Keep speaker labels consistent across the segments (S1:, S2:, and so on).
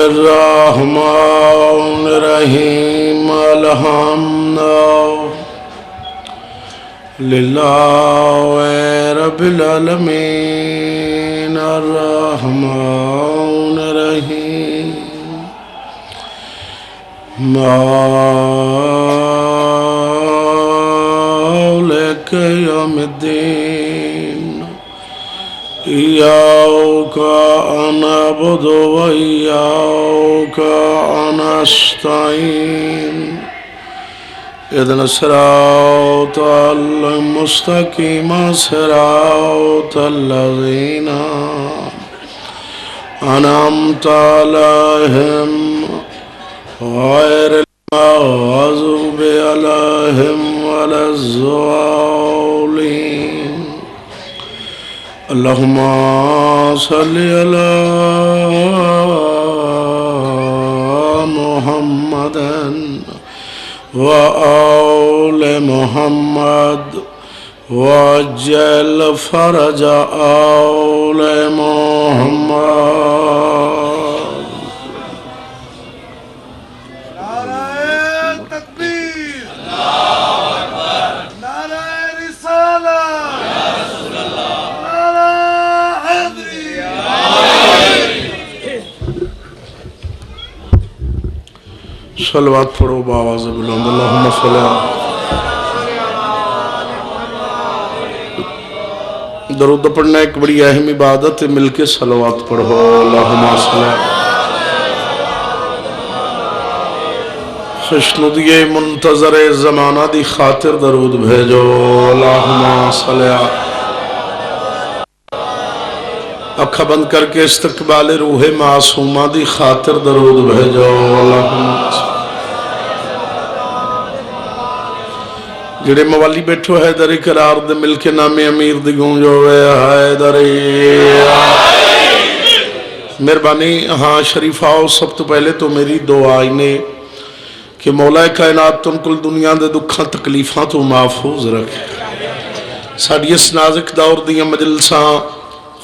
S1: الرحمن الرحیم الحمد للہ رب العالمین الرحمن الرحیم مالک یوم الدین إياك نعبد وإياك نستعين اهدنا الصراط المستقيم صراط الذين أنعمت عليهم غير المغضوب عليهم ولا الضالين اللهم صل على محمد وآل محمد وعجل فرج آل محمد صلوات پڑھو باواز بلند اللہم صلی اللہ درود پڑھنا ایک بڑی اہم عبادت ہے، مل کے صلوات پڑھو اللہم صلی اللہ خوشنودی منتظر زمانہ دی خاطر درود بھیجو اللہم صلی اللہ اکھا بند کر کے استقبال روح معصومہ دی خاطر درود بھیجو اللہم صلی جڑے موالی بیٹھو حیدری قرار دے مل کے نام امیر دی گونجو وے حیدری مہربانی ہاں شریف آؤ سب تو پہلے تو میری دعا آئینے کہ مولا کائنات تم کل دنیا دے دکھاں تکلیفاں تو محفوظ رکھے ساڑی اس نازک دور دیا مجلساں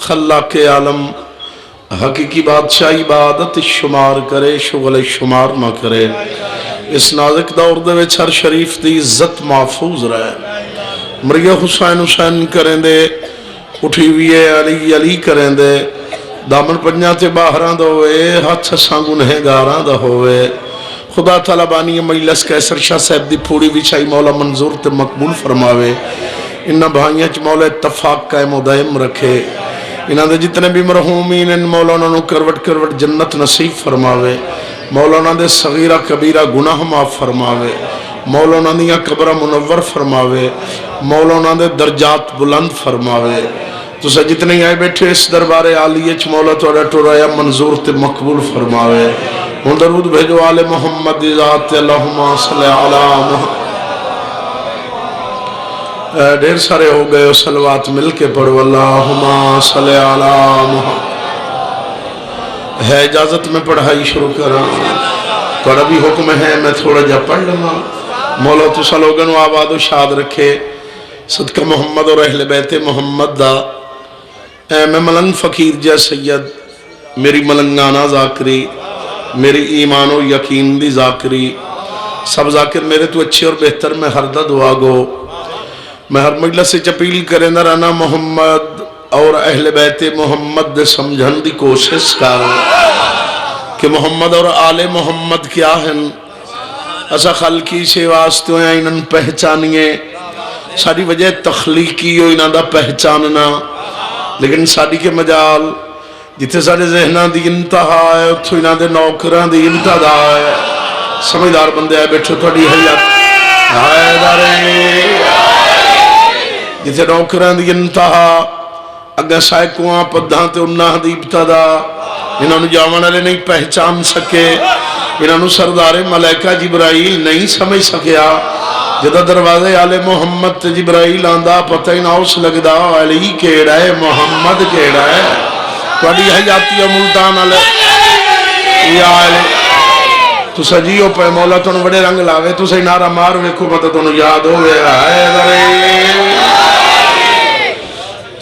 S1: خلاق عالم حقیقی بادشاہ عبادت شمار کرے شغل شمار نہ کرے اس نازک دور دے وچ ہر شریف دی عزت محفوظ رہے مریا حسین حسین کریں دے اٹھی ہوئی علی علی کریں دے دامن پنجا تے باہراں دا ہوئے ہاتھ سانگن ہے گاراں دا ہوئے خدا تعالیٰ بانی مجلس کیسر شاہ صاحب دی پھوڑی وچھائی مولا منظور تے مقبول فرماوے انہاں بھائیاں چ مولا اتفاق قائم و دائم رکھے انہاں دے جتنے بھی مرحومین ان مولانا نو کروٹ کروٹ جنت نصیب فرماوے مولانا دے صغیرہ کبیرہ گناہ معاف فرماوے مولانا دیا قبرہ منور فرماوے مولانا دے درجات بلند فرماوے تو سا جتنے آئے بیٹھے اس دربار عالیچ مولا توڑا ٹورایا منظور تے مقبول فرماوے ہون درود بھیجو آل محمد ذات اللہم صلی علی محمد ڈھیر سارے ہو گئے صلوات مل کے پڑھو اللہم صلی علی محمد ہے اجازت میں پڑھائی شروع کرا تھوڑا بھی حکم ہے میں تھوڑا جا پڑھ لوں مولا تو سلوگن و آباد و شاد رکھے صدقہ محمد اور اہل بیت محمد دا اے میں ملنگ فقیر جا سید میری ملنگانہ ذاکری میری ایمان و یقین دی ذاکری سب ذاکر میرے تو اچھے اور بہتر میں ہر دا دعا گو میں ہر مجلس سے چپیل کرے نہ رہنا محمد اور اہل بیت محمد دے سمجھن دی کوشش کر کہ محمد اور آل محمد کیا ہیں ایسا خلقی سے واسطے ہیں انہوں پہچانیے ساری وجہ تخلیقی ہو انہوں دا پہچاننا لیکن ساری کے مجال جتے سارے ذہنہ دی انتہا ہے تو انہوں دے نوکران دی انتہا ہے سمجھدار بندے آئے بیٹھو تھوڑی حیات حیدارے جتے نوکران دی انتہا اگر سائکوان پدھاں تے انہاں دی ابتدا انہوں نے جاوانا لے نہیں پہچان سکے انہوں نے سردار ملائکہ جبرائیل نہیں سمجھ سکیا جدہ دروازے آل محمد تے جبرائیل آندہ پتہ ہی ناؤس لگدہ علی کیڑا ہے محمد کیڑا ہے توڑی حیاتی ملتان علی یا علی تو سجیو پہ مولا تو بڑے رنگ لاوے تو سی نارا مار ویکھو پتہ تو یاد ہوئے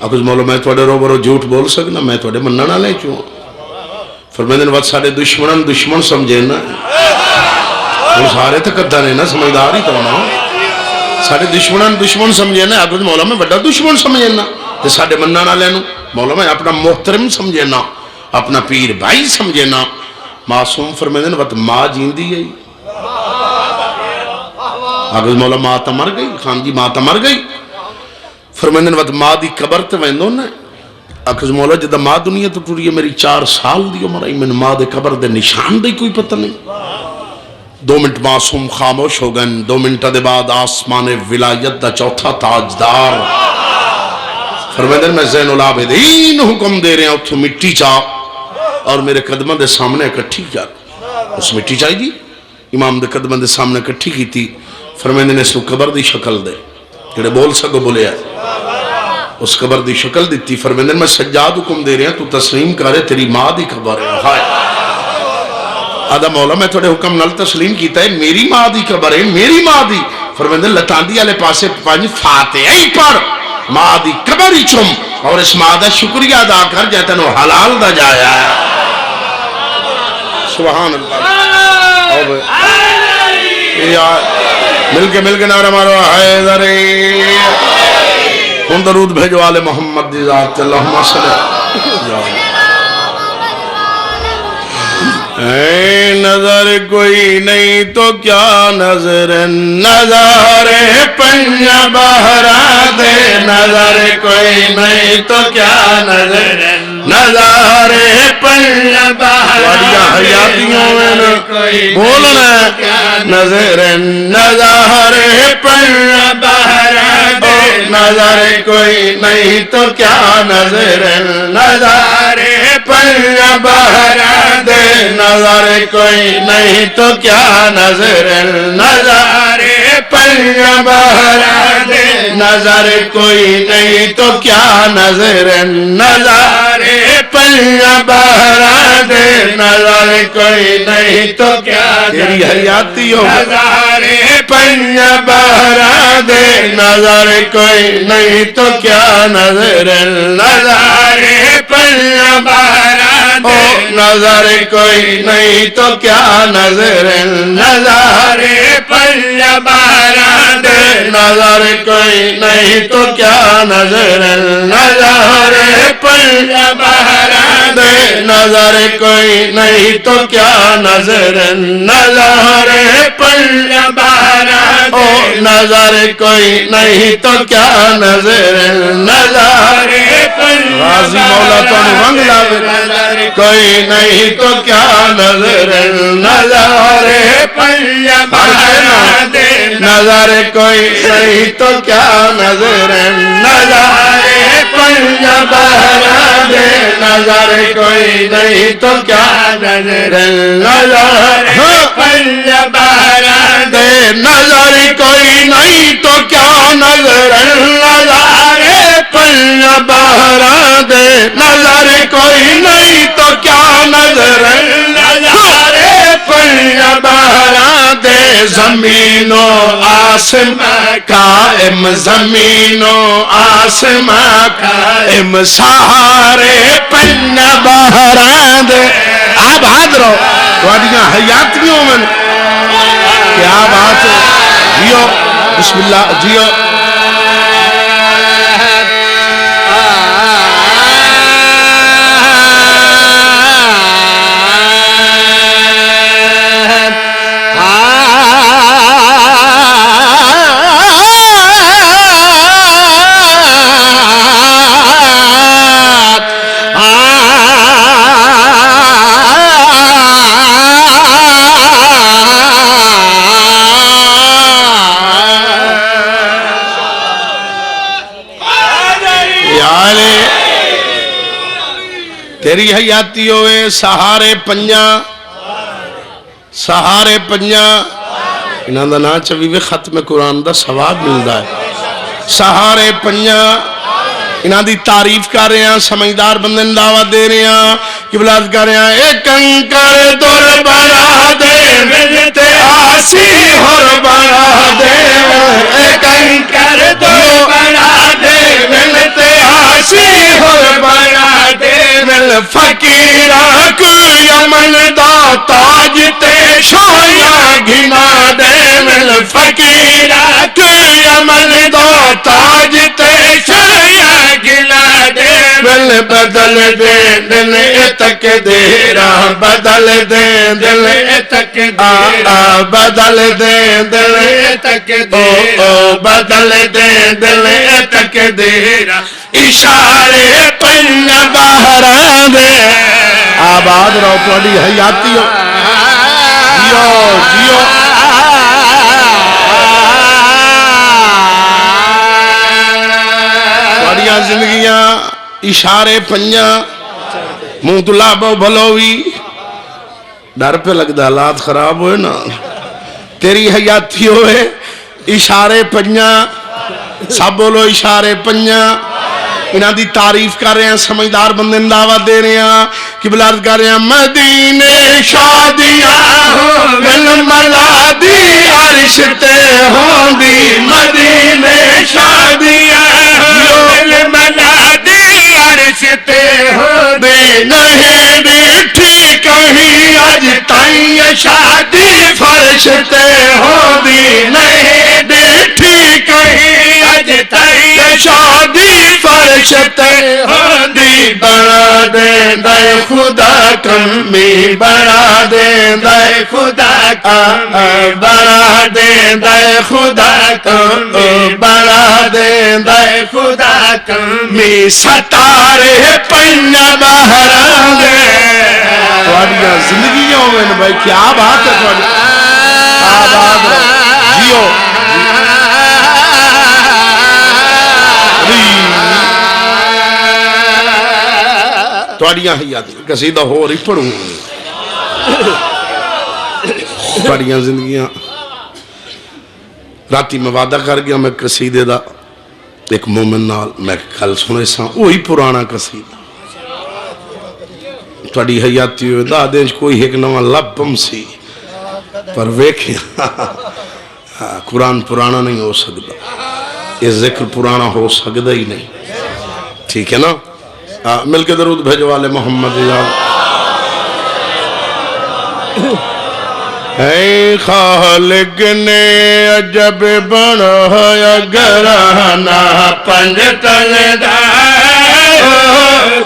S1: آخر مولا میں تھوڑے روبرو جھوٹ بول سکنا میں تھوڑے مننا نہ لے چوں فرمیندے نے وقت سارے دشمنان دشمن سمجھے نا وہ سارے تو قدر ہے نا سمجھدار ہی تو نا سارے دشمنان دشمن سمجھے نا آخر مولا میں بڑا دشمن سمجھے نا تے سارے مننا نہ لے نو مولا میں اپنا محترم سمجھے نا اپنا پیر بھائی سمجھے نا معصوم فرمیندے نے وقت ماں جیندی ہے آخر مولا ماں تا مر گئی خان جی ماں تا مر گئی فرمیندے نے وقت ماں دی قبر تے ویندو نا آخر مولا جدہ ماں دنیا تو ٹوری ہے میری 4 سال دی عمر آئی میں ماں دے قبر دے نشان دے کوئی پتہ نہیں 2 منٹ معصوم خاموش ہو گئن 2 منٹ دے بعد آسمان ولایت دا چوتھا تاجدار فرمیندے میں زین العابدین حکم دے رہے ہیں اتھو مٹی چاہ اور میرے قدمہ دے سامنے اکٹھی کیا اس مٹی چاہی دی امام دے قدمہ دے سامنے اکٹھی کی تھی فرمیندے نے اس کو قبر دی شکل دے کہڑے بول سکو بولے ہے اس قبر دی شکل دیتی فرمیندے میں سجاد حکم دے رہے ہیں تو تسلیم کرے تیری ماں دی قبر ہے ہائے آدھا مولا میں تھوڑے حکم نل تسلیم کیتا ہے میری ماں دی قبر ہے میری ماں دی فرمیندے لتاندی آلے پاسے پانی فاتحہ ہی پر ماں دی قبر ہی چم اور اس ماں دا شکریہ ادا کر جاتا نو حلال دا جایا ہے سبحان اللہ مل کے نعرہ مارو حیدری ان درود بھیجو آل محمد دی ذات اللہم صلی اے نظر کوئی نہیں تو کیا نظر نظر پنجہ بہرا دے نظر کوئی نہیں تو کیا نظر نظر پنجہ بہرا حیاتیوں میں بولنا نظر نظر پنجہ بہرا دے نظر کوئی نہیں تو کیا نظر نظر پنجہ بہرا دے نظر کوئی نہیں تو کیا نظر نظر پنجہ بہرا دے نظر کوئی نہیں تو کیا نظر نظر پنجہ بہرا دے نظر کوئی نہیں تو کیا تیری حیاتی ہو نظر پنجہ بہرا دے نظر کوئی نہیں تو کیا نظر نظر پنجہ بہرا دے نظر کوئی نہیں تو کیا نظر نظر پنجہ بہرا دے نظر کوئی نہیں تو کیا نظر نظر پنجہ بہرا دے نظر کوئی نہیں تو کیا نظر نظر پنجہ بہرا دے نظر کوئی نہیں تو کیا نظر نظر غازی مولا تو رنگ لاوے کوئی نہیں تو کیا نظر نظر پنجہ بہرا دے نظر کوئی نہیں تو کیا نظر نظر پنجہ بہرا دے نظر کوئی نہیں تو کیا نظر نظر پنجہ بہرا دے نظر کوئی نہیں تو کیا نظر نظر پنجہ بہرا دے نظر کوئی نہیں تو کیا نظر نظر پنجہ بہرا دے زمین و آسمان قائم زمین و آسمان قائم سہارے پنجہ بہرا دے آپ حاضرو وادیاں حیاتیوں میں کیا بات ہے جیو بسم اللہ جیو تیری حیاتی ہوئے سہارے پنجہ انہاں دا نا چویوے ختم قرآن دا ثواب ملدا ہے سہارے پنجہ انہاں دی تعریف کر رہے ہیں سمجھدار بندن دعوت دے رہے ہیں قبلات کر رہے ہیں ایک کنکر دور بنا دے ملتے آسی ہور بنا دے کنکر دو بنا دے ملتے آسی ہور بنا دے مل فقیراں کو یمن دا تاج تے شایاں گھنا دے مل فقیراں کو یمن دا تاج تے شایاں گھنا دے مل بدل دے دل تک دیرا بدل دے دل تک دیرا بدل دے دل تک دیرا بدل دے دل تک دیرا اشارے پن باہراں دے آباد رہو تھوڑی حیاتی ہو جیو جیو تھوڑیاں زندگیاں اشارے پنجاں منہ تو لابو بھلوی ڈر پہ لگتا حالات خراب ہوئے نا تیری حیاتی ہوئے اشارے پنجاں سب بولو اشارے پنجاں انہاں دی تعریف کر رہے ہیں سمجھدار بندے دعوت دے رہے ہیں قبلہ کر رہے ہیں مدینے شادیاں مل ملادی عرش تے ہوں دی مدینے شادیاں مل ملادی عرش تے ہوں دی نہیں ڈٹھی کہیں اج تائیں شادی فرش تے ہوں دی نہیں ڈٹھی کہیں اج تائیں شادی فرش تے ہوں دی بنا دے دے خدا کمی بنا دے دے خدا کمی بنا دے دے خدا کمی بنا دے دے خدا کمی ستارے پنج بہراں دے تھوڑیاں زندگیوں میں بھائی کیا بات ہے تھوڑی آباد رہو جیو تھوڑیاں حیاتی قصیدہ ہو رہی پڑھوں تھوڑیاں زندگیاں راتی میں وعدہ کر گیا میں قصیدے دا ایک مومن نال میں کل سنے سا وہی پرانا قصیدہ تھوڑی حیاتی ہوئے دا دینچ کوئی ایک نوان لپم سی پر ویکھیں قرآن پرانا نہیں ہو سکتا یہ ذکر پرانا ہو سکتا ہی نہیں ٹھیک ہے نا مل کے درود بھیجوالے محمد اے خالق نے عجب بنایا گھرانا پنج تن دا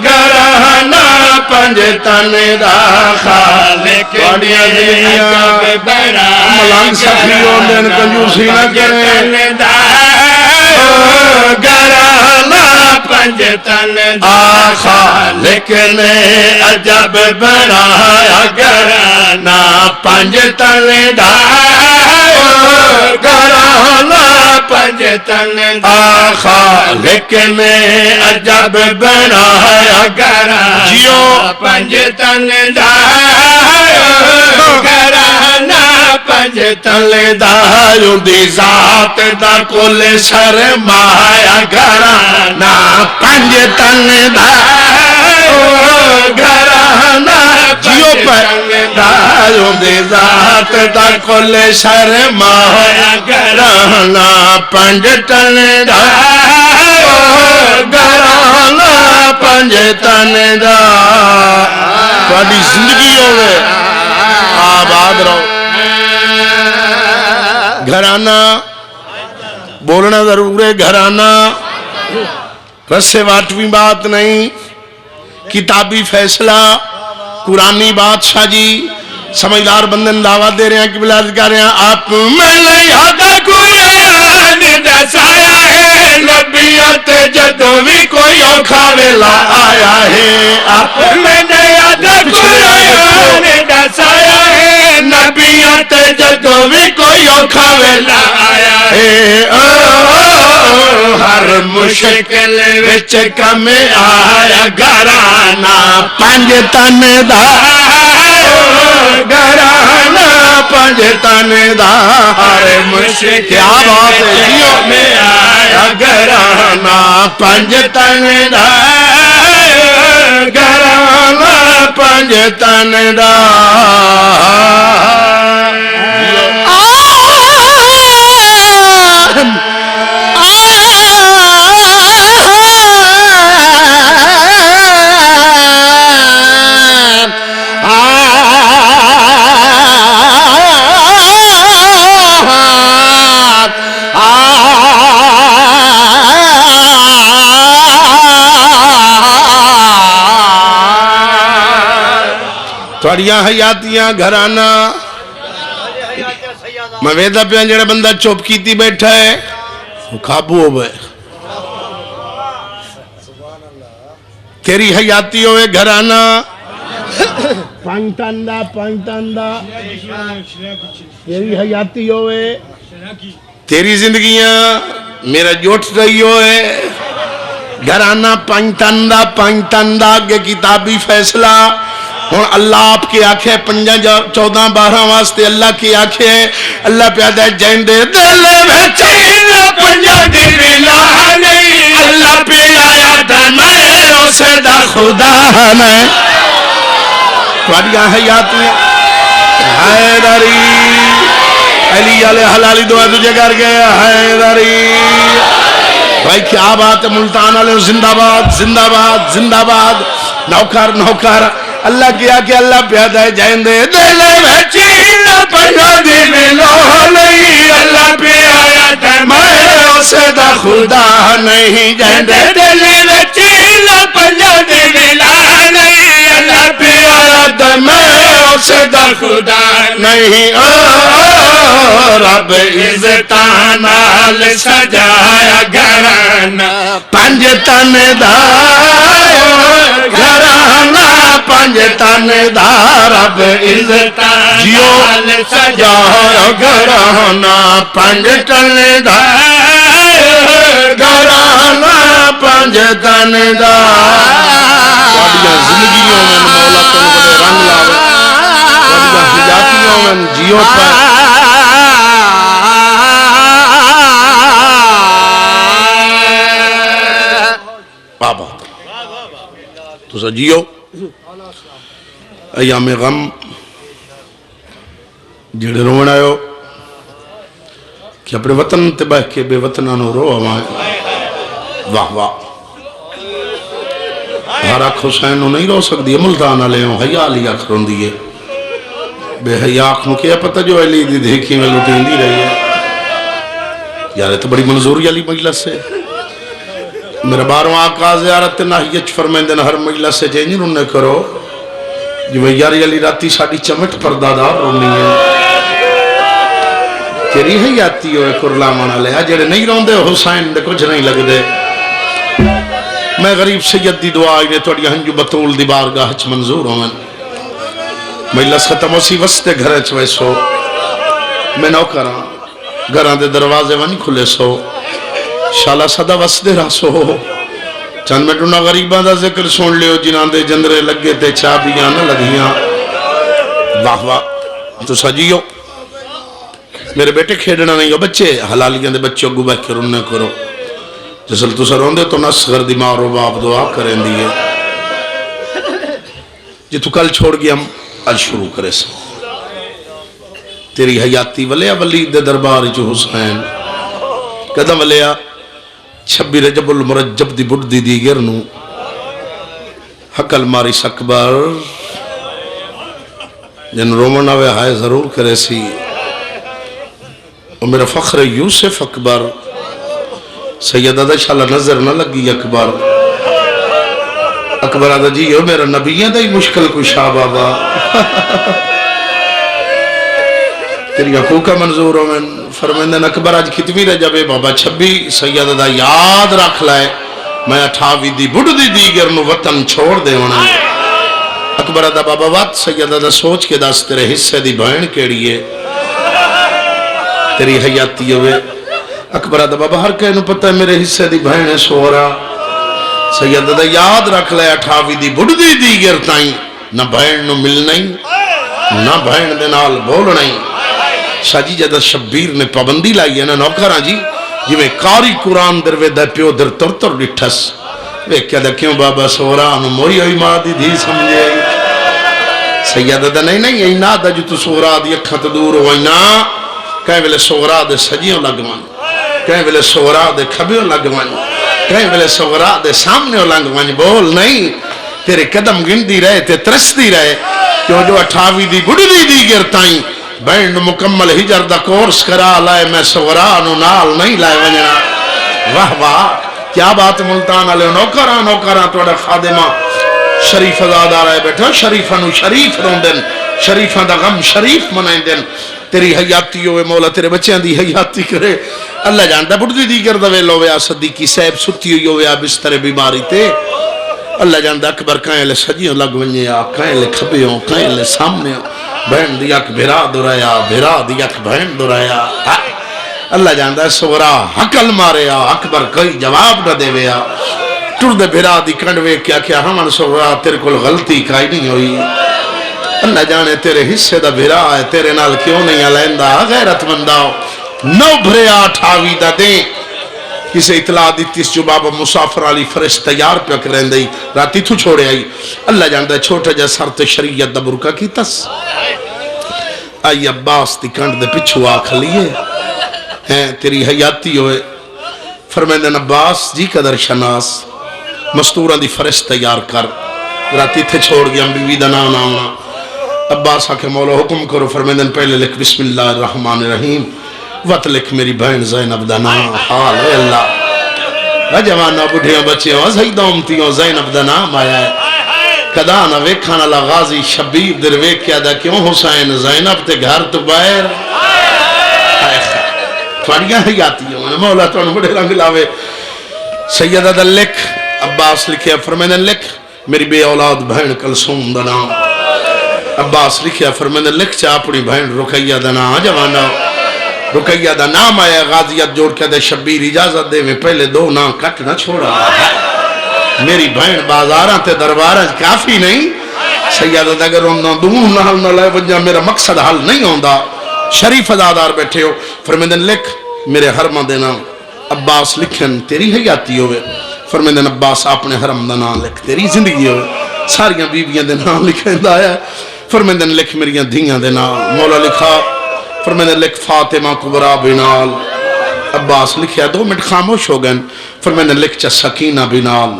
S1: گھرانا پنج تن دا خالق نے عجب بنایا ملانگ سخیوں دن کنجوسی نہ کرے گھرانا پنج تن دا خالق نے عجب بنایا گھرانا پنج تن دا گھرانا پنج تن دا خالق نے عجب بنایا گھرانا پنج تن دا گھرانا پنج تن دا دی ذات دا کل سرمایا گھرانا پنج تن دا گھرانا پنج تن دا دی ذات دا کل سرمایا گھرانا پنج تن دا گھرانا پنج تن دا تھوڑی زندگی ہوئے آباد رہو گھرانا بولنا ضرور ہے گھرانا رسے واٹوی بات نہیں کتابی فیصلہ قرآنی بادشاہ جی سمجھدار بندن دعوت دے رہے ہیں کہ بلاد کر رہے ہیں آپ میں لیادہ قرآن دسایا ہے نبیت جدوں بھی کوئی اوکھا ویلا آیا ہے آپ میں لیادہ قرآن دسایا ہے نبیت جدوں بھی کوئی اوکھا ویلا آیا ہے ہر مشکل وچ کم آیا گھرانا پنج تن دا گھرانا پنج تن دا ہر مشکل کیا بات ہے جیو میں آیا گھرانا پنج تن دا گھرانا پنج تن دا تھوڑیاں حیاتیاں گھرانا میں ویدہ پہ جڑا بندہ چوپ کیتی بیٹھا ہے وہ قابو ہو گئے تیری حیاتی ہوئے گھرانا پانتاندہ تیری حیاتی ہوئے تیری زندگیاں میرا جوٹ رہی ہوئے گھرانا پانتاندہ کے کتابی فیصلہ ہوں اللہ آپ کے آنکھیں 14-12 واسطے اللہ کی آنکھیں اللہ پیادہ جائیں دے دل میں چاہیے 5 دن لانے اللہ پیایا دمائے اسے دا خدا میں توڑیاں حیاتیاں حیدری علی علیہ حلالی دعا تجھے کر گیا حیدری بھائی کیا بات ہے ملتان علیہ زندہ باد زندہ باد زندہ باد نوکر نوکر اللہ کیا کہ اللہ پیادہ جائیں دے دل میں چین 5 دن لولی اللہ پیایا دمائے اسے دا خدا نہیں جائیں دے دل میں چین 5 دن لولی اللہ پیایا دمائے اسے دا خدا نہیں رب عزتانال سجایا گھرانا 5 تن دا گھرانا 5 تن دا رب عزتانال سجایا گھرانا 5 تن دا گھرانا 5 تن دا واڑیاں زندگیوں میں مولا تن بڑے رنگ لاوے واڑیاں حیاتیوں میں جیو پر بابا تو سجیو ایام غم جڑے رونا ہو کہ اپنے وطن تباہ کے بے وطنانو رو ہمائے واہ واہ ہر آنکھ حسین نہیں رو سکتی ملتان علیہ حیاء علی آنکھ رون دیئے بے حیاء آنکھ نو کیا پتہ جو علی دی دیکھی میں لوٹیں دی رہی ہے یار تو بڑی منظوری علی مجلس سے میرا 12واں آقا زیارت ناہیچ فرمیندن ہر مجلس سے چینجن انہیں کرو جو یاری علی راتی ساڑی چمٹ پردادار رونی ہے تیری حیاتی ہوئے کرلامان علیہ جڑے نہیں رون دے حسین دے کچھ نہیں لگ دے میں غریب سید دی دعا آئینے توڑی ہنجو بطول دی بارگاہ چ منظور ہوں مجلس ختم اسی وستے گھرے چوئے سو میں نو کراں گھران دے دروازے ونی کھلے سو شالا صدا وسدے راسو چند میں ٹونا غریبان دا ذکر سن لیو جنان دے جندرے لگے تے چابیاں نہ لگیاں واہ واہ تو سجیو میرے بیٹے کھیڑنا نہیں ہو بچے حلالیاں دے بچوں کو بہ کے رننے کرو جسل تو سر روندے تو نصغر دی ماں رو باپ دعا کریں دیئے جی تو کل چھوڑ گیا ہم آج شروع کرے سا تیری حیاتی ولیا ولید دے درباری جو حسین قدم ولیا 26 رجب المرجب دی بڑھ دی دیگر نو حقل ماری سکبر جن رومن آوے ہائے ضرور کرے سی اور میرا فخر یوسف اکبر سید آدھا شاءاللہ نظر نہ لگی اکبر اکبر آدھا جی یہ میرا نبیہ دا ہی مشکل کوئی شاہ بابا تیری حقوقہ منظور ہو میں فرمیندن اکبر آج کتوی رجب بابا 26 سید آدھا یاد رکھ لائے میں 28 دی بڑھ دی دیگر نو وطن چھوڑ دے ہونا اکبر آدھا بابا وات سید آدھا سوچ کے داس تیرے حصے دی بہن کیڑیے تیری حیاتی ہوئے اکبر آدھا بابا ہر کہنو پتہ ہے میرے حصے دی بہن ہے سورا سید آدھا یاد رکھ لے 28 دی بڑھ دی دیگر تائیں نہ بہن نو مل نہیں نہ بہن دے نال بول نہیں شاہ جی جدہ شبیر نے پابندی لائی ہے نا نوکران جی جی میں کاری قرآن در وے دے پیو در تر تر ڈٹھس وے کیا دا کیوں بابا سورا انو موری ہوئی ماں دی دھی سمجھے سیدہ دا نہیں اینا دا جو تو سورا دی اکھا تو دور ہوئی نا کہیں ویلے سورا دے سجیوں لگوان کہیں ویلے سورا دے کھبیوں لگوان کہیں ویلے سورا دے سامنے لگوان بول نہیں تیرے قدم گندی رہے تے ترستی رہے کیوں جو 28 دی بڑھ دی گرتائیں بینڈ مکمل ہجر دا کورس کرا لائے میں سورانو نال نہیں لائے ونجنا واہ واہ کیا بات ملتان علیہ نوکران توڑا خادمہ شریف آزاد آ رہا ہے بیٹھا شریفاں نو شریف روندن شریفاں دا غم شریف منائندن تیری حیاتی ہوئے مولا تیرے بچیاں دی حیاتی کرے اللہ جانتا بڑھتی دی کر دوے لو ویا صدیقی صاحب ستی ہوئی ہویا بستر بیماری تے اللہ جانتا اکبر کہیں لے سجیوں لگ ونجے آ کہیں لے کھبیوں کہیں لے سامنے بہن دیا کہ بھیرا درایا بھیرا دیا کہ بہن درایا اللہ جانتا ہے سورا حقل مارے آ اکبر کوئی جواب نہ دے ویا ٹر دے بھیرا دی کنڈوے کیا ہمن سورا تیرے کل غلطی کائی نہیں ہوئی اللہ جانے تیرے حصے دا بھیرا ہے تیرے نال کیوں نہیں علیندا غیرت منداؤ نو بھرے آٹھاوی دا دیں کسے اطلاع دیتی اس جو بابا مسافر علی فرش تیار پہ کریں دئی راتی تو چھوڑے آئی اللہ جانتا ہے چھوٹا جا سرت شریعت دا برکا کی تس آئی عباس دی کنڈ دے پچھو آکھ لیے ہیں تیری حیاتی ہوئے فرمیندن عباس جی قدر شناس مستورہ دی فرش تیار کر راتی تھے چھوڑ گیا بیوی دا نام نامنا عباس آکے مولا حکم کرو فرمیندن پہلے لکھ بسم اللہ الرحمن الرحیم وقت لکھ میری بہن زینب دا نام حال ہے اللہ جوانہ بڑھیاں بچیاں زہیدہ امتیوں زینب دا نام آیا ہے کدانا ویکھانا لغازی شبیر در ویک کیا دا کیوں حسین زینب تے گھر تو باہر تھوڑیاں حیاتی ہوں مولا تو بڑے رنگ لاوے سیدہ دا لکھ عباس لکھیا فرمیندن لکھ میری بے اولاد بہن کلثوم دا نام عباس لکھیا فرمیندن لکھ چا اپنی بہن رقیہ دا نام جوانہ رقیہ دا نام آیا غازیت جوڑ کے دے شبیر اجازت دے میں پہلے دو نام کٹ نہ چھوڑا میری بہن بازاراں تے درباراں کافی نہیں سیدہ دا اگر انہوں دون حل نہ لائے وجہ میرا مقصد حل نہیں ہوندہ شریف ازادار بیٹھے ہو فرمیندن لکھ میرے حرمہ دینا عباس لکھن تیری حیاتی ہوئے فرمیندن عباس اپنے حرم دا نام لکھ تیری زندگی ہوئے ساریاں بیویاں دے نام لکھیں دا ہے فرمیندن لکھ میریاں دھیاں دے نام مولا لکھا فرمیندن لکھ فاطمہ کبرا بنال عباس لکھیا 2 منٹ خاموش ہو گئن فرمیندن لکھ چا سکینہ بنال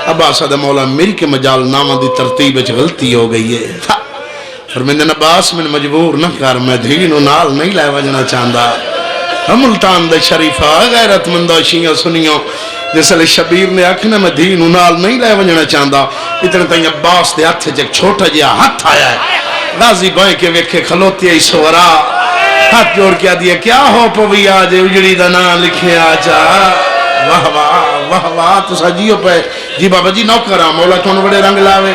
S1: عباس آدھا مولا میری کے مجال نامہ دی ترتیب اچھ غلطی ہو گئی ہے فرمیندن عباس میں مجبور نہ کر میں دھین و نال نہیں لائے وجنا چاندہ ہم ملتان دے شریفہ غیرت مندہ شیعہ سنیوں جیسے لئے شبیر نے آکھنا میں دھین و نال نہیں لائے وجنا چاندہ اتنے تاہیں عباس دے ہاتھ جیک چھوٹا جیا ہاتھ آیا ہے غازی بائیں کے ویکھے کھلوتی ہے سورا ہاتھ جوڑ کیا دیا کیا ہو پوی آجے اجڑی دا نام لکھے آجا واہ واہ واہ واہ تو سجیو پہ جی بابا جی نوکرہ مولا تو بڑے رنگ لاوے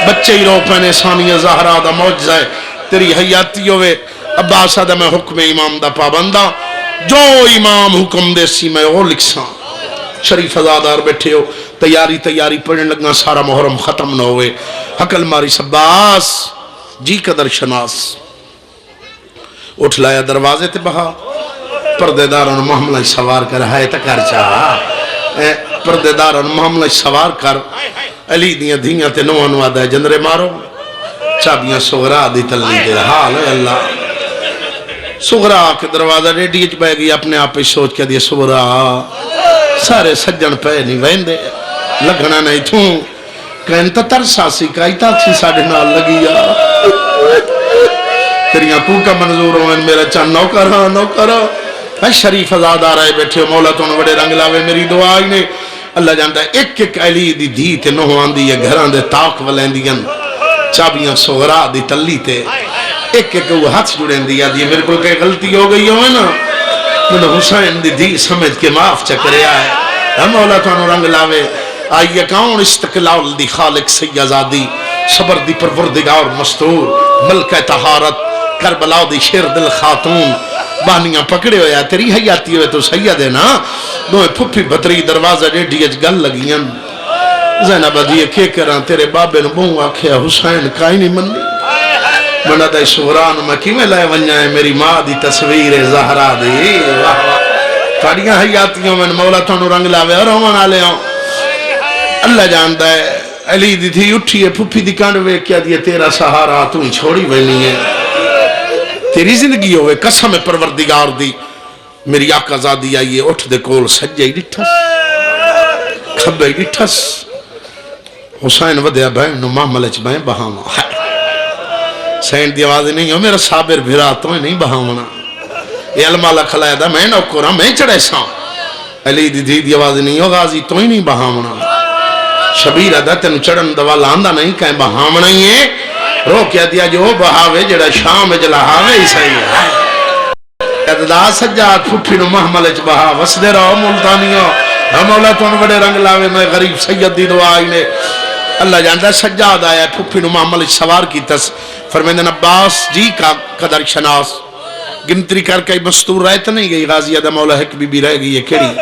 S1: بچے ہی رو پہنے ثانیہ زہرہ دا موجزہ ہے تیری حیاتی ہوئے عباس آدھا میں حکم امام دا پابندہ جو امام حکم دے سی میں وہ لکھساں شریف ازادار بیٹھے ہو تیاری پڑھنے لگنا سارا محرم ختم نہ ہوئے حقل ماری سباس جی قدر شناس اٹھ لایا دروازے تے بہا پردے داران محملہ سوار کر ہے تکر چاہا پردے داران محملہ سوار کر علی دیاں دھیاں تے نوان وعدہ جندرے مارو چابیاں سغرا دی تلی دے حال ہے اللہ سغرا کے دروازہ ریڈی اچ بے گئی اپنے آپ پہ سوچ کے دیا سغرا سارے سجن پہ نہیں ویندے لگنا نہیں تھوں کہیں تا ترساسی کائی تا تھی ساڑھے نال لگیا تیریاں کوکا منظور ہوئے میرا چاند نوکرہ شریف ازاد آ رہے بیٹھے مولا تو بڑے رنگ لاوے میری دعا ہی نے اللہ جانتا ہے ایک علی دی دھی تے نوہان دی گھران دے تاک والین دیاں چابیاں سغرا دی تلی تے ایک وہ ہاتھ جڑیں دیا دی میرے کو کئی غلطی ہو گئی ہوئے نا میں حسین دی دھی سمجھ کے معاف چکرے آئے مولا تو رنگ لاوے آئیے کون استقلال دی خالق سیازادی صبر دی پروردگار مستور ملکہ طہارت کربلا دی شیر دل خاتون بانیاں پکڑے ہویا تیری حیاتی ہوئے تو سید ہے نا دوئے پھپی بطری دروازہ ریڈی اچ گل لگیاں زینب دیئے کے کران تیرے بابے نبوں آکھیا حسین کائی نہیں منی منہ دے سوران میں کی میں لائے ونجائے میری ماں دی تصویر زہرہ دی تاڑیاں حیاتیوں میں مولا تو رنگ لاوے اور ہمان آلے ہوں اللہ جانتا ہے علی دی تھی اٹھی ہے پھپی دی کانڈوے کیا دیا تیرا سہارا تو ہی چھوڑی بینی ہے تیری زندگی ہوئے قسم پروردگار دی میری آقا زادی آئیے اٹھ دے کول سجے ہی ڈٹھس کھبے ہی ڈٹھس حسین ودیا بہن نو محملچ بہن بہاما سین دی آوازی نہیں ہو میرا صابر بھرا تو نہیں بہامنا یہ علمالا کھلایا دا میں نوکرہ میں چڑھے ساں علی دی آوازی نہیں ہو غازی تو ہی نہیں بہامنا شبیر ادا تین چڑھن دوا لاندا نہیں کہیں بہامنا ہی ہے رو کیا دیا جو بہاوے جڑا شام جلہاوے ہی صحیح ہے اددا سجاد پھٹھی نو محمل اچ بہا وسدے رہو ملتانیوں ہم مولا تو بڑے رنگ لاوے میں غریب سید دی دعا آئی نے اللہ جانتا ہے سجاد آیا پھپھی نو محمل اچ سوار کی تس فرمیندن عباس جی کا قدر شناس گنتری کر کے بستور رہے تو نہیں گئی غازی ادھا مولا حق بی بی رہ گئی ہے کیڑی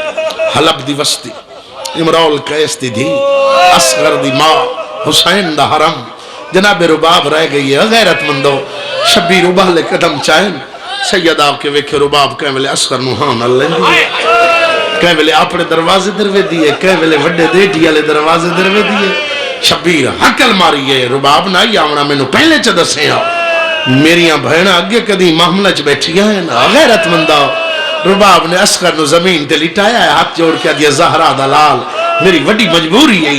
S1: حلب دی وستی امرول قیس دی دھی اصغر دی ماں حسین دا حرم جناب رباب رہ گئی ہے غیرت مندو شبیر ابال قدم چاہیں سید آپ کے ویکھے رباب کہیں ویلے اصغر نوحان اللہ دیئے کہیں ویلے اپنے دروازے دروے دیئے کہیں ویلے وڈے دیٹی والے دروازے دروے دیئے شبیر حقل ماری ہے رباب نہ یاونا میں نو پہلے چا دسے آؤ میریاں بہنہ اگے کدی محملہ چ بیٹھی ہیں نا غیرت مندہ رباب نے اصغر نو زمین تے لٹایا ہے ہاتھ جوڑ کے دیا زہرہ دلال میری وڈی مجبوری ہے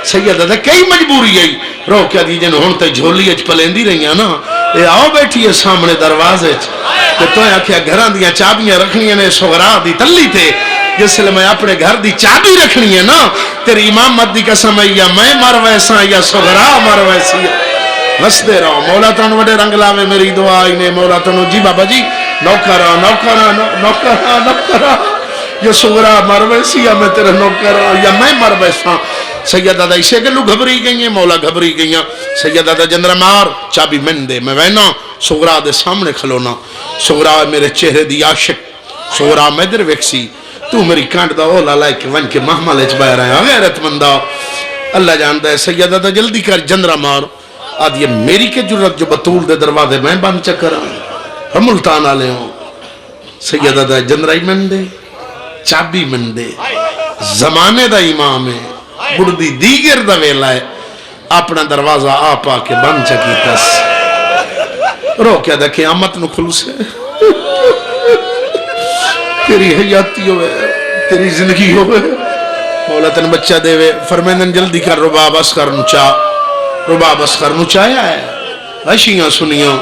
S1: سیدہ دا کئی مجبوری ہے رو کیا دی جن ہون تے جھولی اچ پلیندی رہی ہیں نا اے آؤ بیٹھی ہے سامنے دروازے چ کہ تو یا کیا گھران دیا چابیاں رکھنی ہیں نے سغرا دی تلی تے جس لئے میں اپنے گھر دی چابی رکھنی ہے نا تیری امامت دی قسم ہے یا میں مر ویسا یا سغرا مر ویسی ہے وسدے رہو مولا تن وڈے رنگ لاوے میری دعا آئی نے مولا تنو جی بابا جی نوکرہ نوکرہ نوکرہ نوکرہ یا سغرا مر ویسی یا میں تیرے نوکرہ یا میں مر ویسا سیدہ دا اسے گلو گھبری گئی ہیں مولا گھبری گئی ہیں سیدہ دا جندرہ مار چابی من دے میں وینا سغرا دے سامنے کھلونا سغرا میرے چہرے دی عاشق سغرا میں در ویکسی تو میری کانٹ دا اولا لائے کہ ون کے محمل اچ بائے رہے ہیں غیرت مندہ اللہ جاندہ ہے سیدہ دا جلدی کر جندرہ مار آدھ یہ میری کے جرت جو بطول دے دروازے میں بند چکر ہم ملتان آلے ہوں سیدہ دا جندرہ من دے چابی من دے زمانے دا امام ہے بڑھدی دیگر دا ویلا ہے اپنا دروازہ آپ آکے بند چکی تس رو کیا دا قیامت نو خلوص ہے تیری حیاتی ہوئے تیری زندگی ہوئے مولا تن بچہ دے وے فرمیندن جلدی کر رباب اصغر نچا رباب اصغر نچایا ہے غشیاں سنیاں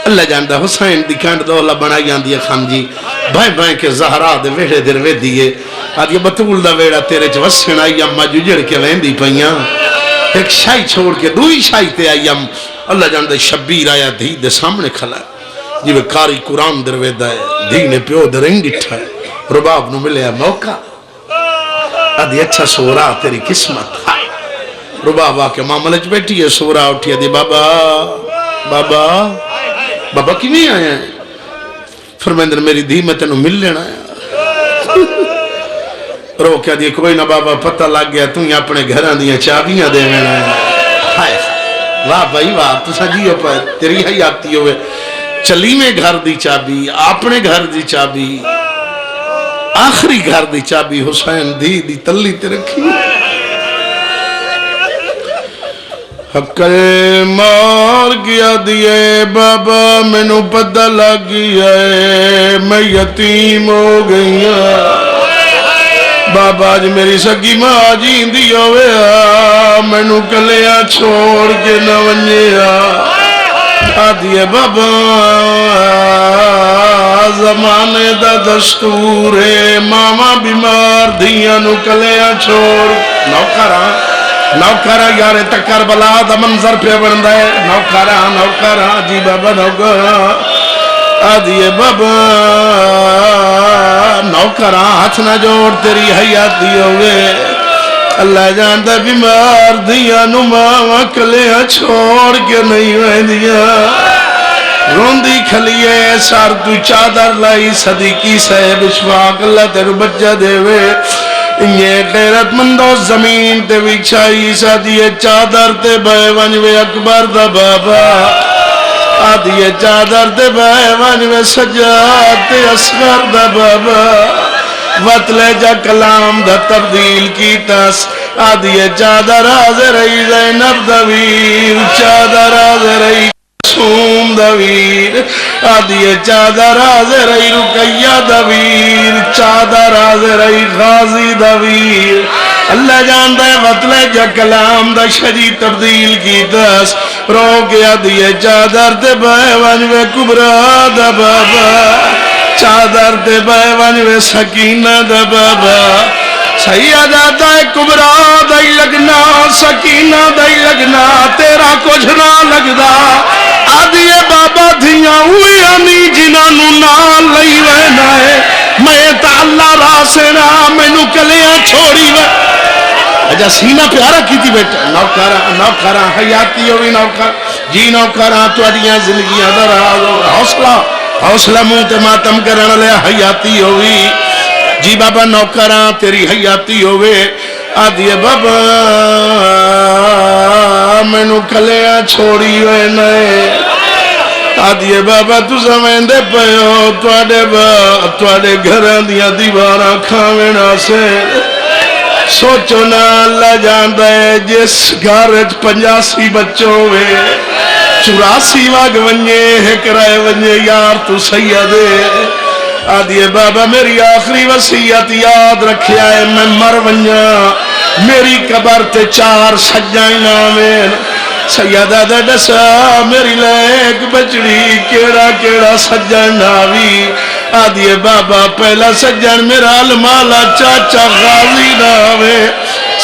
S1: اللہ جاندہ حسین دی کانٹ دولہ بنائی آندی خان جی بھائی بھائی کے زہرہ دے ویڑے در وے دیئے آدھ یہ بطول دا ویڑا تیرے چھ وسن آئی اممہ ججڑ کے لیندی پہیاں ایک شائی چھوڑ کے دوئی شائی تے آئی اللہ جاندہ شبیر آیا دھی دے سامنے کھلا جی وہ کاری قرآن در وے دائے دھی نے پیو در انگی ٹھائے رباب نو ملے موقع آدھی اچھا سورا تیری قسمت رباب آکے معاملج بیٹھی ہے سورا اٹھی ہے دی بابا بابا بابا کی نہیں آیا ہے فرمیندر میری دھی میں تینوں مل لینا ہے رو کیا دی کوئی نہ بابا پتہ لگ گیا تُو ہی اپنے گھران دیا چابیاں دے میں ہے ہائے واہ بھائی واہ تو سجیو پر تیری حیاتی ہوئے چلی میں گھر دی چابی اپنے گھر دی چابی آخری گھر دی چابی حسین دی تلی تے رکھی حقل مار گیا دیئے بابا میں نو پتہ لگ گیا ہے میں یتیم ہو گیا بابا آج میری سکی ماں جین دی ہوئے میں نو کلیا چھوڑ کے نہ ونیا آدھیے بابا زمانے دا دستور ہے ماما بیمار دیا نو کلیا چھوڑ نوکرہ یار تکر بلا دا منظر پہ بندہ ہے نوکرہ جی بابا نوکرہ آدھیے بابا نوکرہ ہاتھ نہ جوڑ تیری حیاتی ہوئے اللہ جانتا بیمار دیا نو ماما کلیا چھوڑ کے نہیں ہوئے دیا روندی کھلیے سار تو چادر لائی صدیقی صاحب اشفاق اللہ تیرو بچہ دے وے یہ غیرت مندو زمین تے وچھائی سادیے چادر تے بے ونجوے اکبر دا بابا آدیے چادر تے بے ونجوے سجاد تے اصغر دا بابا وطلے جا کلام دا تبدیل کی تس آدیے چادر آزر ای زینب دویر چادر آزر ای سوم دویر آدیے چادر آزر ای رکیہ دویر چادر آزر ای غازی دویر اللہ جانتا ہے وطلے جا کلام دا شجی تبدیل کی تس رو گیا دیے چادر تے بے ونجوے کبرا دا بابا چادر دے بے ونجوے سکینہ دا بابا سیدہ دے کبرا دے لگنا سکینہ دے لگنا تیرا کچھ نہ لگدا آدھیے بابا دھیاں ہوئی آنی جنہوں نال لئی وینا ہے میں تا اللہ راسنا مینوں کلیاں چھوڑی وے اجا سینہ پیارا کی تھی بیٹا نوکراں حیاتی ہوئی نوکر جی نوکراں تو اڈیاں زندگیاں در حوصلہ منہ تے ماتم کرن لے حیاتی ہوئی جی بابا نوکراں تیری حیاتی ہوئے آدھیے بابا مینوں کلیاں چھوڑی ہوئے نئے آدھیے بابا تو زمین دے پیو توڑے گھران دیا دیواراں کھاوینا سے سوچو نا اللہ جاندہ ہے جس گھارج 85 بچوں ہوئے 84 واگ ونجے ایک رائے ونجے یار تو سیدے آدھیے بابا میری آخری وصیت یاد رکھیا ہے میں مر ونجا میری قبر تے 4 سجائیں نامین سیدہ دا دسا میری لیک بچڑی کیڑا سجن ناوی آدھیے بابا پہلا سجن میرا المالا چاچا غازی ناوے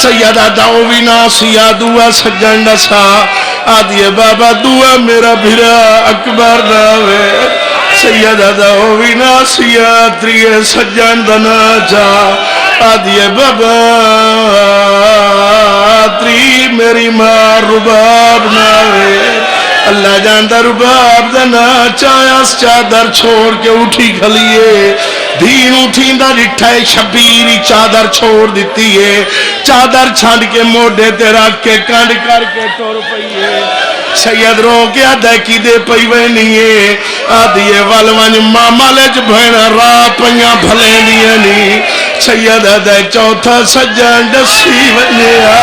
S1: سیدہ دعوی ناسیہ دعا سجن دسا آدھیے بابا دعا میرا بھرا اکبر ناوے سیدہ دعوی ناسیہ تریے سجن دنا جا آدھیے بابا تری میری ماں رباب ناوے اللہ جاندہ رباب دنا چایاس چادر چھوڑ کے اٹھی کھلیے دین اٹھی دا جٹھائے شبیری چادر چھوڑ دیتی ہے چادر چھانڈ کے موڑے تے رکھ کے کانڈ کر کے ٹور پئیے سید رو کیا دیکھی دے پئیوے نہیں آدھیے والوان ماما لے جبھینا را پئیاں بھلے دیئے نہیں سید دے چوتھا سجن ڈسی ونیا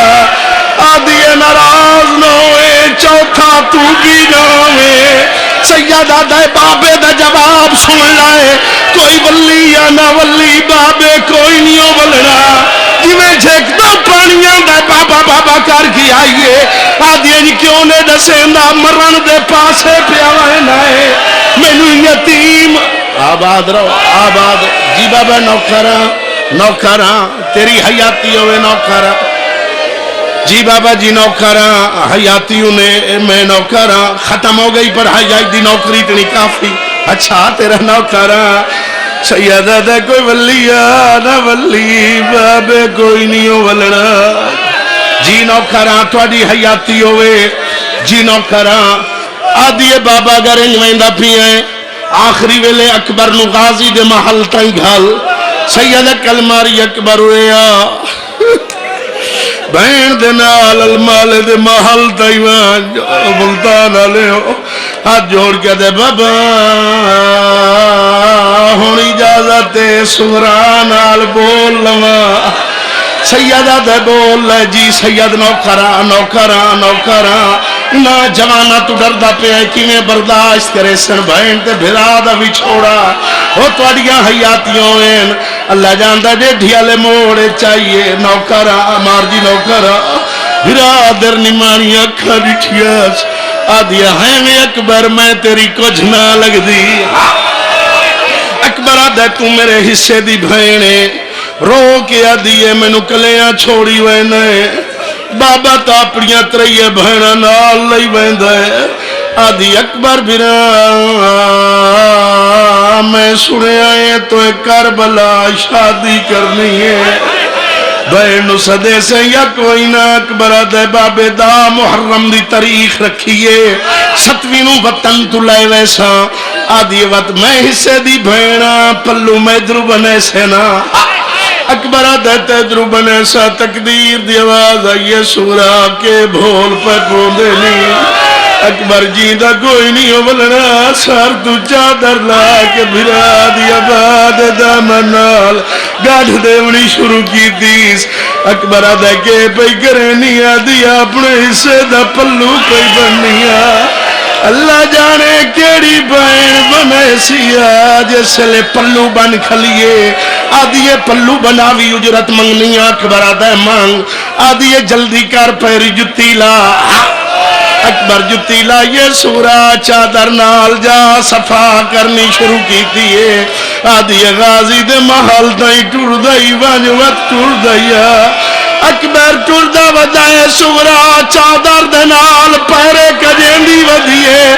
S1: آدھیے ناراض نہ ہوئے چوتھا تو بھی نہ ہوئے سیدہ دے بابے دا جواب سن لائے کوئی ولی یا نہ ولی بابے کوئی نہیں ہو بلنا جویں جھیکتا پانیاں دے بابا بابا کر کی آئیے آدھیے جی کیوں نے دسیندہ مرن دے پاسے پیاوائے نائے مینو یتیم آباد رہو آباد جی بابا نوکراں تیری حیاتی ہوئے نوکراں جی بابا جی نوکراں حیاتیوں نے میں نوکراں ختم ہو گئی پر حیاتی نوکری اتنی کافی اچھا تیرا نوکراں سیدہ دے کوئی ولی نہ ولی بابے کوئی نہیں ہو ولنا جی نوکراں توڑی حیاتی ہوئے جی نوکراں آدھیے بابا گرنج ویندہ پیئے آخری ویلے اکبر نو غازی دے محل تائیں گھل سیدہ کلماری اکبر ہوئے بین دے نال المال دے محل تائیوان ملتان آلے ہو ہاتھ جوڑ کے دے بابا ہون اجازت سغران آل بول لما سیدہ دے بول لے جی سید نوکراں نہ جوانا تو ڈردہ پہ ہے کیویں برداشت کرے سن بہن تے بھرادہ بھی چھوڑا وہ تو اڈیاں حیاتیوں ہیں اللہ جاندہ جے ڈھیالے موڑے چاہیے نوکراں مارجی نوکراں برادر نمانی اکھا ڈٹھیاس آدھیا ہے میں اکبر میں تیری کچھ نہ لگ دی اکبر آدھے تو میرے حصے دی بھینے رو کے آدھیے میں نکلیاں چھوڑی وینے بابا تا اپنیاں ترہیے بھینا نال لئی بیندے آدھی اکبر بھیرا میں سنے آئے تو کربلا شادی کرنی ہے بہنو صدے سے یا کوئی نہ اکبر دے بابے دا محرم دی تاریخ رکھیے 7ویں وطن تو لائے ویسا آدھی وقت میں حصے دی بھینا پلو میں درو بنے سے نا اکبر دہتے درو بنے سا تقدیر دی آواز آئیے سورا کے بھول پہ پوندے نہیں اکبر جیندہ کوئی نہیں ہو بلنا سار تو چادر لا کے بھرا دیا باد دامنال گاڑھ دیونی شروع کی دیس اکبر آدھے کے پہ کرنی آدھیا اپنے حصے دا پلو پہ بنیا اللہ جانے کیڑی بین بنے سیا جیسے لے پلو بن کھلیے آدھیے پلو بناوی اجرت منگنی اکبر آدھے مانگ آدھیے جلدی کر پیری جتی لا اکبر جتی لا یہ سورا چادر نال جا صفا کرنی شروع کی تیئے آدھی غازی دے محل تائی ٹر دائی وانجوت ٹر دایا اکبر ٹر دا ودائے سغرا چادر دنال پہرے کجیندی ودیے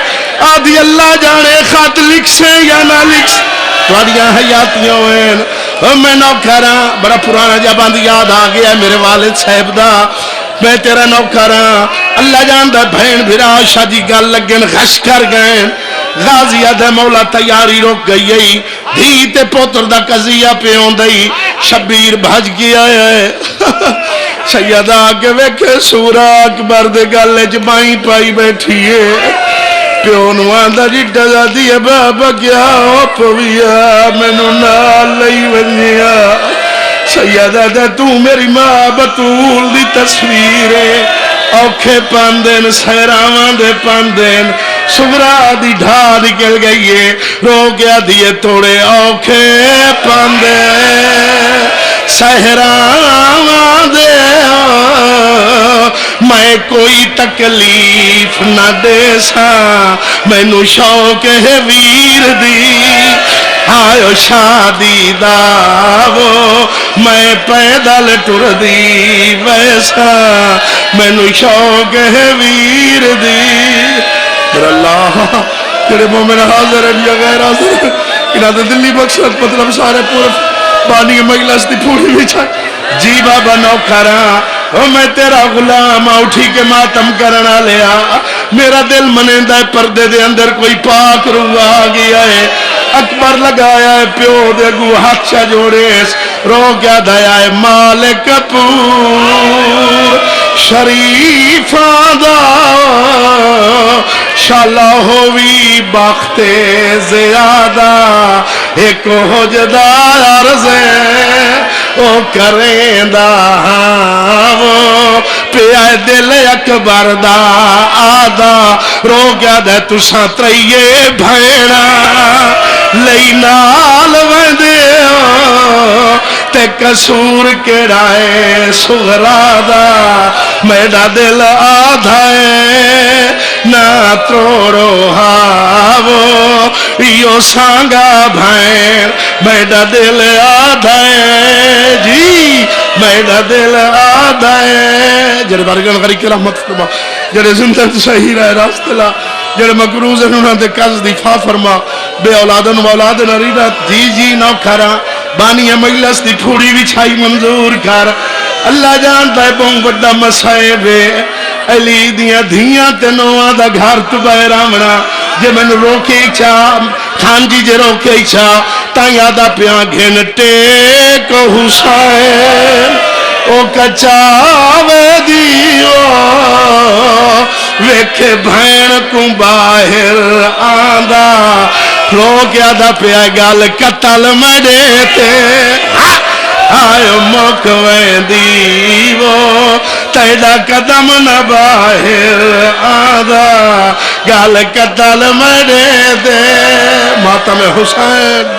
S1: آدھی اللہ جانے خط لکھ سے یا نہ لکھ سے توڑیاں حیاتیاں ہوئیں میں نوکراں بڑا پرانا جبان دی یاد آگیا میرے والد صاحب دا میں تیرا نوکراں اللہ جاندہ بھین بھرا شاہ جی گل لگن غش کر گئے غازی دے مولا تیاری روک گئی دھی تے پوتر دا قضیہ پہ ہوں دئی شبیر بھج گیا ہے سیدہ آگے ویکھے سورہ اکبر دے گلے جبائیں پائی بیٹھی ہے پیونوان دا جٹا دا دیا بابا کیا ہو پویا میں نو نال لئی ونیا سیدہ دا تو میری ماں بطول دی تصویر ہے اوکھے پاندین سہراوان دے پاندین سغرا دی ڈھا نکل گئی ہے رو گیا دیئے توڑے اوکھے پاندین سہراوان دے میں کوئی تکلیف نہ دے سا میں نو شوق ہے ویر دی آئیو شادی داو میں پیدل ٹر دی ویسا میں نو شوق ہے ویر دی میرا اللہ تیرے مومن حاضر ہے یا غیر حاضر ہے انہاں دے دلی مقصد مطلب سارے پورے بانی مجلس دی پوری بھی چھائے جی بابا نوکراں میں تیرا غلام اٹھی کے ماتم کرنا لیا میرا دل منیندہ ہے پردے دے اندر کوئی پاک روح آ گیا ہے اکبر لگایا ہے پیو دے گو ہاتھ چا جوڑے رو کیا دیا ہے مالک پور شریف آدھا شالا ہووی باختے زیادہ ایک حجدار عرضے او کریں دا وہ پیائے دل اکبر دا آدھا رو گیا دے تو ساترئیے بھیڑا لئی نال ویندے تے قصور کے رائے سغرا دا میڈا دل آدھا ہے نہ توڑو ہاو یو سانگا بھائیں میڈا دل آدھا ہے جی میڈا دل آدھا ہے جڑے بارگان غریق رحمت فرما جڑے زندہ صحیح رہے راست لا جڑے مقروض ہیں انہوں نے قصد دفاع فرما بے اولادن و اولادن ریدت جی جی نو کھرا بانی مجلس دی پھوڑی بھی چھائی منظور کر اللہ جانتا ہے بونگ بڑا مسائب علی دیاں دھیاں تے نواں دا گھر تو بے رامنا جے میں روکے چاہ خان جی جے روکے چاہ تائیں یادہ پیاں گھنٹے کو حسین او کچاوے دیو ویکھے بھین کو باہر آندہ رو کیا دا پیا گال قتل میں دیتے آئے مکویں دیو تیڑا قدم نہ باہر آدھا گال قتل میں دیتے ماتم حسین